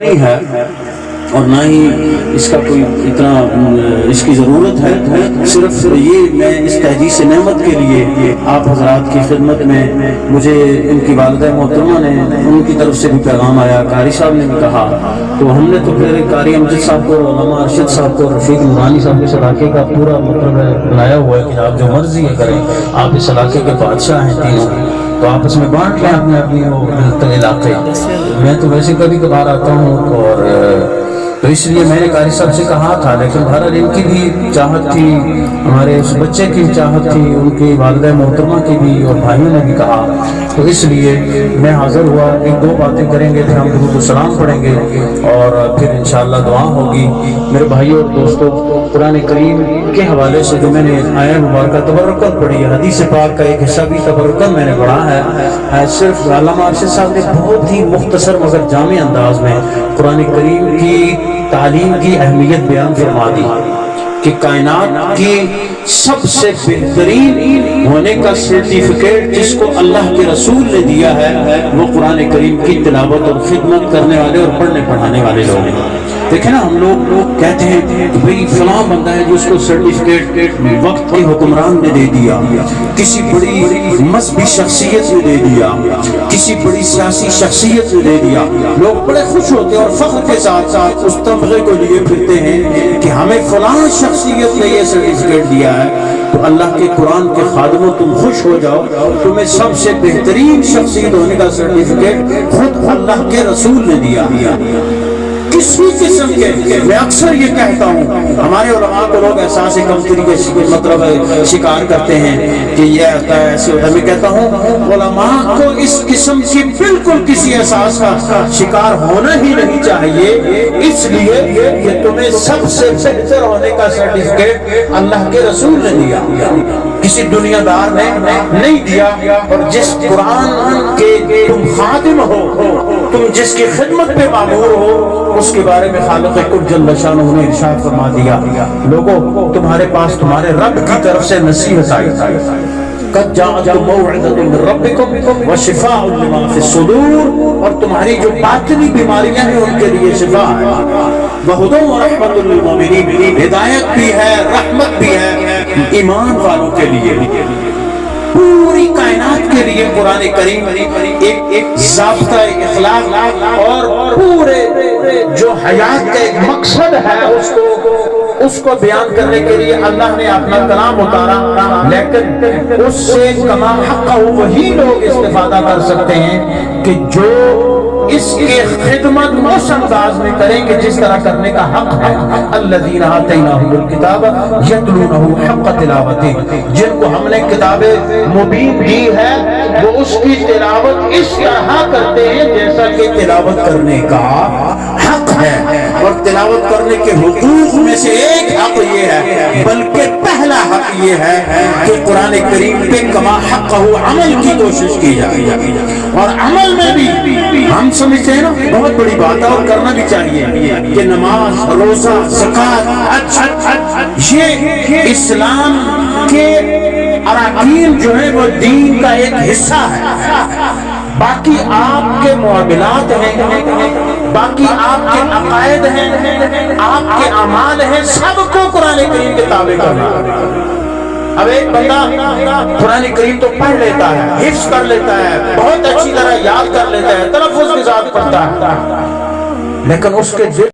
نہیں ہے اور نہ ہی اس کا کوئی اتنا اس کی ضرورت ہے، صرف یہ میں اس تحدیث نعمت کے لیے آپ حضرات کی خدمت میں مجھے ان کی والدہ محترمہ نے ان کی طرف سے بھی پیغام آیا، قاری صاحب نے بھی کہا، تو ہم نے تو پھر قاری امجد صاحب کو، علامہ ارشد صاحب کو، رفیق نورانی صاحب کے علاقے کا پورا مطلب بنایا ہوا ہے کہ آپ جو مرضی ہے کریں، آپ اس علاقے کے بادشاہ ہیں تینوں، تو آپ اس میں بانٹ لیں اپنے اپنے علاقے۔ میں تو ویسے کبھی کبھار آتا ہوں اور تو اس لیے میں نے قاری صاحب سے کہا تھا، لیکن بہرحال ان کی بھی چاہت تھی، ہمارے اس بچے کی چاہت تھی، ان کی والدہ محترمہ کی بھی، اور بھائیوں نے بھی کہا، تو اس لیے میں حاضر ہوا۔ ایک دو باتیں کریں گے، پھر ہم درود و سلام پڑھیں گے اور پھر انشاءاللہ دعا ہوگی۔ میرے بھائیوں اور دوستوں، قرآن کریم کے حوالے سے جو میں نے آیہ مبارکہ تبرکت پڑھی ہے، حدیث پاک کا ایک حصہ بھی تبرکت میں نے پڑھا ہے، صرف علامہ ارشد صاحب نے بہت ہی مختصر مگر جامع انداز میں قرآن کریم کی تعلیم کی اہمیت بیان فرما دی کہ کائنات کی سب سے بہترین ہونے کا سرٹیفکیٹ جس کو اللہ کے رسول نے دیا ہے وہ قرآن کریم کی تلاوت اور خدمت کرنے والے اور پڑھنے پڑھانے والے لوگ ہیں۔ دیکھیں نا، ہم لوگ کہتے ہیں کہ بھئی فلاں بندہ ہے جس کو سرٹیفکیٹ وقت کے حکمران نے دے دیا، کسی بڑی مذہبی شخصیت نے دے دیا، کسی بڑی سیاسی شخصیت نے دے دیا، لوگ بڑے خوش ہوتے ہیں اور فخر کے ساتھ ساتھ اس تمغے کو لیے پھرتے ہیں کہ ہمیں فلاں شخصیت نے یہ سرٹیفکیٹ دیا ہے۔ تو اللہ کے قرآن کے خادموں، تم خوش ہو جاؤ، تمہیں سب سے بہترین شخصیت ہونے کا سرٹیفکیٹ خود اللہ کے رسول نے دیا۔ کسی قسم کے، میں اکثر یہ کہتا ہوں، ہمارے علماء کو لوگ احساس کمتری کے مطلب شکار کرتے ہیں کہ یہ ہوتا ہے ایسے ہوتا ہے، میں کہتا ہوں علماء کو اس قسم کی بالکل کسی احساس کا شکار ہونا ہی نہیں چاہیے، اس لیے کہ تمہیں سب سے بہتر ہونے کا سرٹیفکیٹ اللہ کے رسول نے دیا، کسی دنیا دار نے نہیں دیا۔ اور جس قرآن کے تم خادم ہو، تم جس کی خدمت پہ مامور ہو، اس کے بارے میں خالق کل جل شانہ نے ارشاد فرما دیا، لوگوں تمہارے پاس تمہارے رب کی طرف سے نصیحت آئی، قد جاءتکم موعظۃ من ربکم وشفاء لما فی الصدور، اور تمہاری جو باطنی بیماریاں ہیں ان کے لیے شفا ہے، وہدی ورحمۃ للمؤمنین، ہدایت بھی ہے، رحمت بھی ہے ایمان والوں کے لیے۔ پوری کائنات کے لیے قرآن کریم ایک ضابطہ اخلاق اور پورے جو حیات کا ایک مقصد ہے اس کو بیان کرنے کے لیے اللہ نے اپنا کلام اتارا، لیکن اس سے کما حق وہی لوگ استفادہ کر سکتے ہیں کہ جو اس کی خدمت اس انداز میں کریں کہ جس طرح کرنے کا حق ہے۔ الذین آتیناہم الکتاب یتلونہ حق تلاوتہ، جن کو ہم نے کتاب مبین دی ہے وہ اس کی تلاوت اس طرح کرتے ہیں جیسا کہ تلاوت کرنے کا حق ہے۔ اور تلاوت کرنے کے حقوق میں سے ایک حق یہ ہے، بلکہ پہلا حق یہ ہے کہ قرآن کریم پہ کما حق عمل کی کوشش کی جائے، اور عمل میں بھی ہم سمجھتے ہیں نا بہت بڑی بات ہے اور کرنا بھی چاہیے کہ نماز، روزہ، زکوٰۃ، حج، یہ اسلام کے اراکین جو ہیں وہ دین کا ایک حصہ ہے۔ باقی آپ کے معاملات ہیں، باقی آپ کے عقائد ہیں، آپ کے اعمال ہیں، سب کو قرآن کریم کے تابع کرنا۔ اب ایک بندہ قرآن کریم تو پڑھ لیتا ہے، حفظ کر لیتا ہے، بہت اچھی طرح یاد کر لیتا ہے، تلفظ کے ساتھ پڑھتا ہے، لیکن اس کے